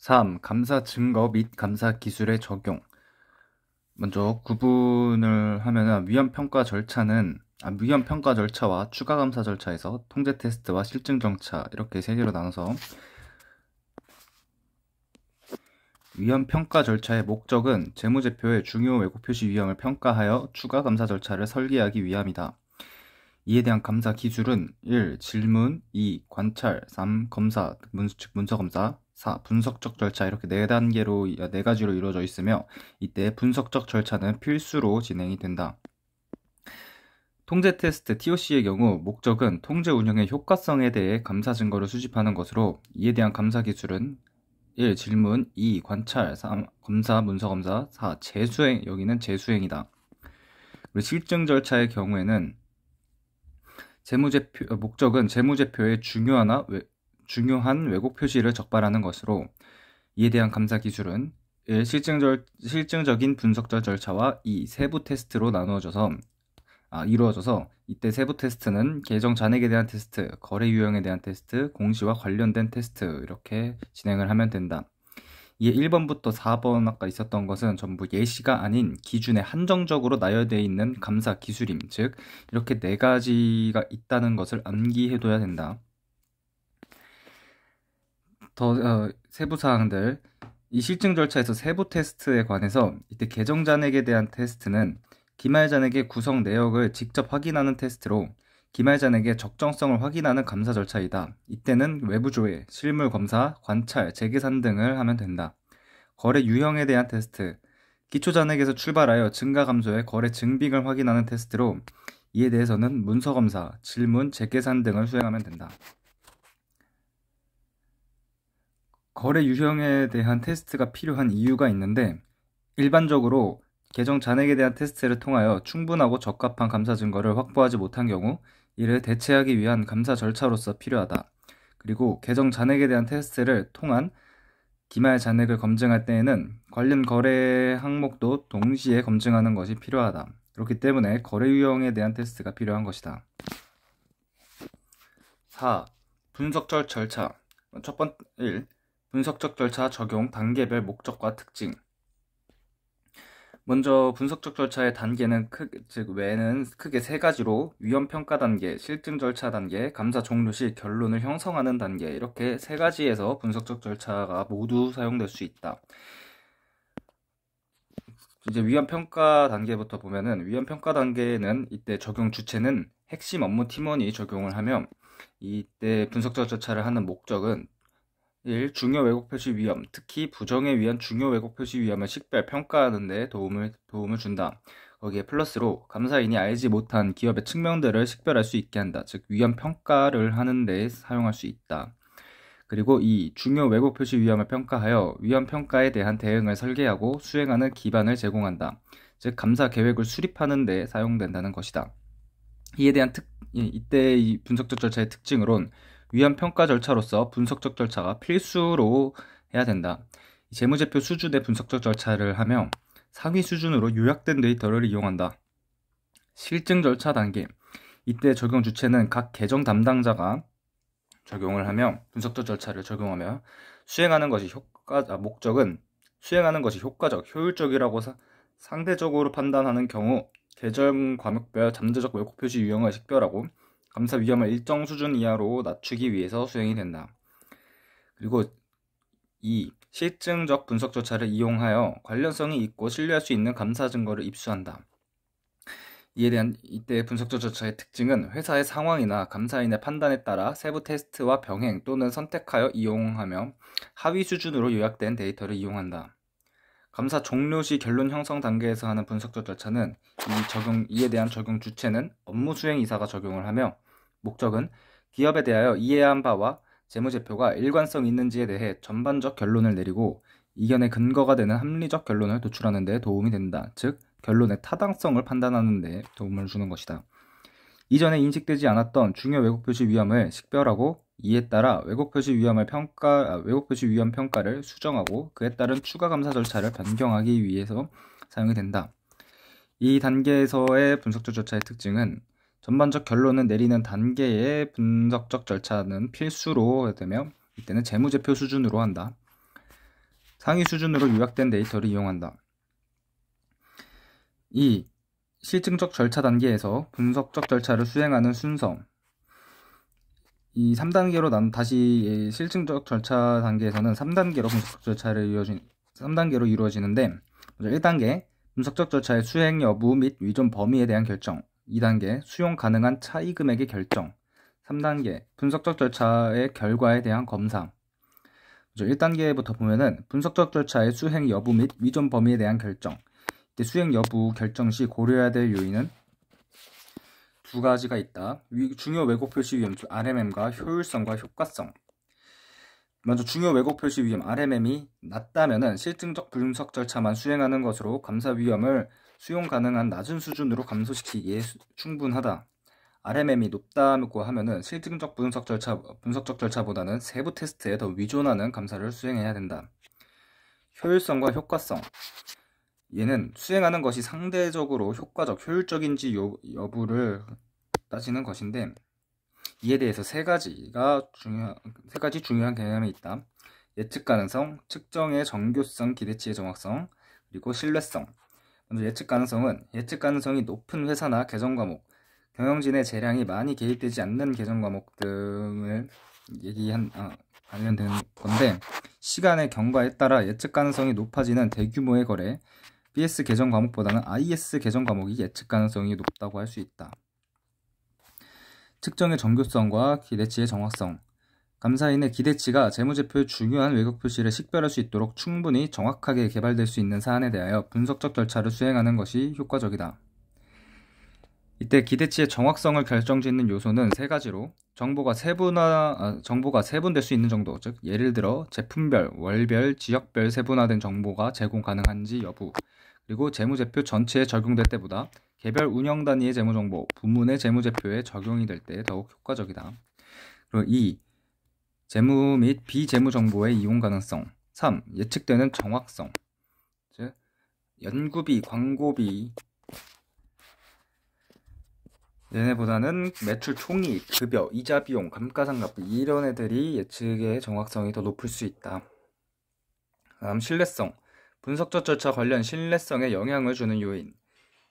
3. 감사 증거 및 감사 기술의 적용. 먼저 구분을 하면은 위험 평가 절차와 추가 감사 절차에서 통제 테스트와 실증 절차 이렇게 세 개로 나눠서 위험 평가 절차의 목적은 재무제표의 중요 왜곡 표시 위험을 평가하여 추가 감사 절차를 설계하기 위함이다. 이에 대한 감사 기술은 1. 질문, 2. 관찰, 3. 검사, 즉 문서검사, 4. 분석적 절차 이렇게 네 가지로 이루어져 있으며 이때 분석적 절차는 필수로 진행이 된다. 통제 테스트 TOC의 경우 목적은 통제 운영의 효과성에 대해 감사 증거를 수집하는 것으로 이에 대한 감사 기술은 1. 질문, 2. 관찰, 3. 검사, 문서검사, 4. 재수행, 여기는 재수행이다. 그리고 실증 절차의 경우에는 목적은 재무제표의 중요한 왜곡 표시를 적발하는 것으로 이에 대한 감사 기술은 1. 실증적인 분석적 절차와 2. 세부 테스트로 이루어져서 이때 세부 테스트는 계정 잔액에 대한 테스트, 거래 유형에 대한 테스트, 공시와 관련된 테스트 이렇게 진행을 하면 된다. 이에 1번부터 4번 아까 있었던 것은 전부 예시가 아닌 기준에 한정적으로 나열되어 있는 감사 기술임. 즉 이렇게 네 가지가 있다는 것을 암기해둬야 된다. 세부 사항들. 이 실증 절차에서 세부 테스트에 관해서 이때 계정 잔액에 대한 테스트는 기말 잔액의 구성 내역을 직접 확인하는 테스트로 기말 잔액의 적정성을 확인하는 감사 절차이다. 이때는 외부 조회, 실물 검사, 관찰, 재계산 등을 하면 된다. 거래 유형에 대한 테스트. 기초 잔액에서 출발하여 증가 감소의 거래 증빙을 확인하는 테스트로 이에 대해서는 문서 검사, 질문, 재계산 등을 수행하면 된다. 거래 유형에 대한 테스트가 필요한 이유가 있는데 일반적으로 계정 잔액에 대한 테스트를 통하여 충분하고 적합한 감사 증거를 확보하지 못한 경우 이를 대체하기 위한 감사 절차로서 필요하다. 그리고 계정 잔액에 대한 테스트를 통한 기말 잔액을 검증할 때에는 관련 거래 항목도 동시에 검증하는 것이 필요하다. 그렇기 때문에 거래 유형에 대한 테스트가 필요한 것이다. 4. 분석적 절차. 첫 번째 1. 분석적 절차 적용 단계별 목적과 특징. 먼저 분석적 절차의 단계는 외에는 크게 세 가지로 위험 평가 단계, 실증 절차 단계, 감사 종료 시 결론을 형성하는 단계 이렇게 세 가지에서 분석적 절차가 모두 사용될 수 있다. 이제 위험 평가 단계부터 보면은 위험 평가 단계는 이때 적용 주체는 핵심 업무 팀원이 적용을 하며 이때 분석적 절차를 하는 목적은 1. 중요 왜곡 표시 위험, 특히 부정에 의한 중요 왜곡 표시 위험을 식별, 평가하는 데 도움을 준다. 거기에 플러스로 감사인이 알지 못한 기업의 측면들을 식별할 수 있게 한다. 즉 위험 평가를 하는 데 사용할 수 있다. 그리고 2. 중요 왜곡 표시 위험을 평가하여 위험 평가에 대한 대응을 설계하고 수행하는 기반을 제공한다. 즉 감사 계획을 수립하는 데 사용된다는 것이다. 이때 이 분석적 절차의 특징으론 위험 평가 절차로서 분석적 절차가 필수로 해야 된다. 재무제표 수준의 분석적 절차를 하며 상위 수준으로 요약된 데이터를 이용한다. 실증 절차 단계. 이때 적용 주체는 각 계정 담당자가 적용을 하며 분석적 절차를 적용하며 목적은 수행하는 것이 효과적, 효율적이라고 상대적으로 판단하는 경우 계정 과목별 잠재적 왜곡 표시 유형을 식별하고 감사 위험을 일정 수준 이하로 낮추기 위해서 수행이 된다. 그리고 2. 실증적 분석 절차를 이용하여 관련성이 있고 신뢰할 수 있는 감사 증거를 입수한다. 이에 대한 이때 분석적 절차의 특징은 회사의 상황이나 감사인의 판단에 따라 세부 테스트와 병행 또는 선택하여 이용하며 하위 수준으로 요약된 데이터를 이용한다. 감사 종료 시 결론 형성 단계에서 하는 분석적 절차는 이에 대한 적용 주체는 업무 수행 이사가 적용을 하며 목적은 기업에 대하여 이해한 바와 재무제표가 일관성 있는지에 대해 전반적 결론을 내리고 이견의 근거가 되는 합리적 결론을 도출하는 데 도움이 된다. 즉 결론의 타당성을 판단하는 데 도움을 주는 것이다. 이전에 인식되지 않았던 중요 왜곡 표시 위험을 식별하고 이에 따라 왜곡 표시 위험 평가를 수정하고 그에 따른 추가 감사 절차를 변경하기 위해서 사용이 된다. 이 단계에서의 분석적 절차의 특징은 전반적 결론을 내리는 단계의 분석적 절차는 필수로 되며 이때는 재무제표 수준으로 한다. 상위 수준으로 요약된 데이터를 이용한다. 2. 실증적 절차 단계에서 분석적 절차를 수행하는 순서. 이 3단계로 다시 실증적 절차 단계에서는 3단계로 분석적 절차를 3단계로 이루어지는데, 1단계 분석적 절차의 수행 여부 및 위존 범위에 대한 결정. 2단계 수용 가능한 차이 금액의 결정. 3단계 분석적 절차의 결과에 대한 검사. 1단계부터 보면은 분석적 절차의 수행 여부 및 위존 범위에 대한 결정. 이때 수행 여부 결정 시 고려해야 될 요인은 두 가지가 있다. 중요 왜곡 표시 위험 RMM과 효율성과 효과성. 먼저 중요 왜곡 표시 위험 RMM이 낮다면은 실증적 분석 절차만 수행하는 것으로 감사 위험을 수용 가능한 낮은 수준으로 감소시키기에 충분하다. RMM이 높다고 하면은 실증적 분석적 절차보다는 세부 테스트에 더 위존하는 감사를 수행해야 된다. 효율성과 효과성. 얘는 수행하는 것이 상대적으로 효과적, 효율적인지 여부를 따지는 것인데, 이에 대해서 세 가지 중요한 개념이 있다. 예측 가능성, 측정의 정교성, 기대치의 정확성, 그리고 신뢰성. 먼저 예측 가능성이 높은 회사나 개정 과목, 경영진의 재량이 많이 개입되지 않는 개정 과목 등을 관련된 건데, 시간의 경과에 따라 예측 가능성이 높아지는 대규모의 거래, BS 개정 과목보다는 IS 개정 과목이 예측 가능성이 높다고 할 수 있다. 측정의 정교성과 기대치의 정확성. 감사인의 기대치가 재무제표의 중요한 왜곡 표시를 식별할 수 있도록 충분히 정확하게 개발될 수 있는 사안에 대하여 분석적 절차를 수행하는 것이 효과적이다. 이때 기대치의 정확성을 결정짓는 요소는 세 가지로, 정보가 세분될 수 있는 정도, 즉 예를 들어 제품별, 월별, 지역별 세분화된 정보가 제공 가능한지 여부, 그리고 재무제표 전체에 적용될 때보다 개별 운영 단위의 재무정보, 부문의 재무제표에 적용이 될 때 더욱 효과적이다. 그리고 2. 재무 및 비재무 정보의 이용 가능성. 3. 예측되는 정확성. 즉 연구비, 광고비 얘네보다는 매출 총이익, 급여, 이자 비용, 감가상각비 이런 애들이 예측의 정확성이 더 높을 수 있다. 다음 신뢰성. 분석적 절차 관련 신뢰성에 영향을 주는 요인.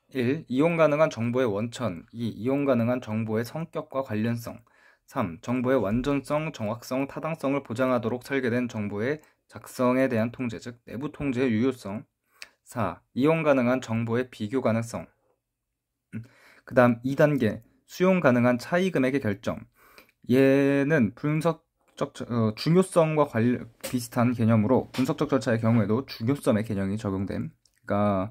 1. 이용 가능한 정보의 원천. 2. 이용 가능한 정보의 성격과 관련성. 3. 정보의 완전성, 정확성, 타당성을 보장하도록 설계된 정보의 작성에 대한 통제, 즉 내부 통제의 유효성. 4. 이용 가능한 정보의 비교 가능성. 그 다음 2단계 수용 가능한 차이 금액의 결정. 얘는 분석적 중요성과 비슷한 개념으로 분석적 절차의 경우에도 중요성의 개념이 적용됨. 그러니까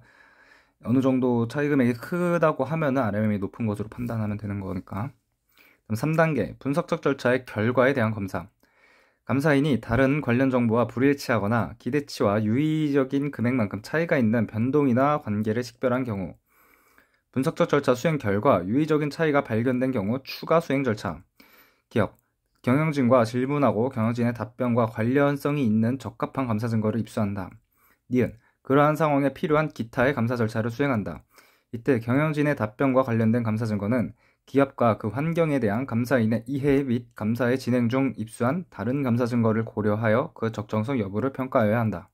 어느 정도 차이 금액이 크다고 하면은 RMM이 높은 것으로 판단하면 되는 거니까. 그럼 3단계 분석적 절차의 결과에 대한 검사. 감사인이 다른 관련 정보와 불일치하거나 기대치와 유의적인 금액만큼 차이가 있는 변동이나 관계를 식별한 경우, 분석적 절차 수행 결과 유의적인 차이가 발견된 경우 추가 수행 절차. 기억, 경영진과 질문하고 경영진의 답변과 관련성이 있는 적합한 감사 증거를 입수한다. 니은, 그러한 상황에 필요한 기타의 감사 절차를 수행한다. 이때 경영진의 답변과 관련된 감사 증거는 기업과 그 환경에 대한 감사인의 이해 및 감사의 진행 중 입수한 다른 감사 증거를 고려하여 그 적정성 여부를 평가해야 한다.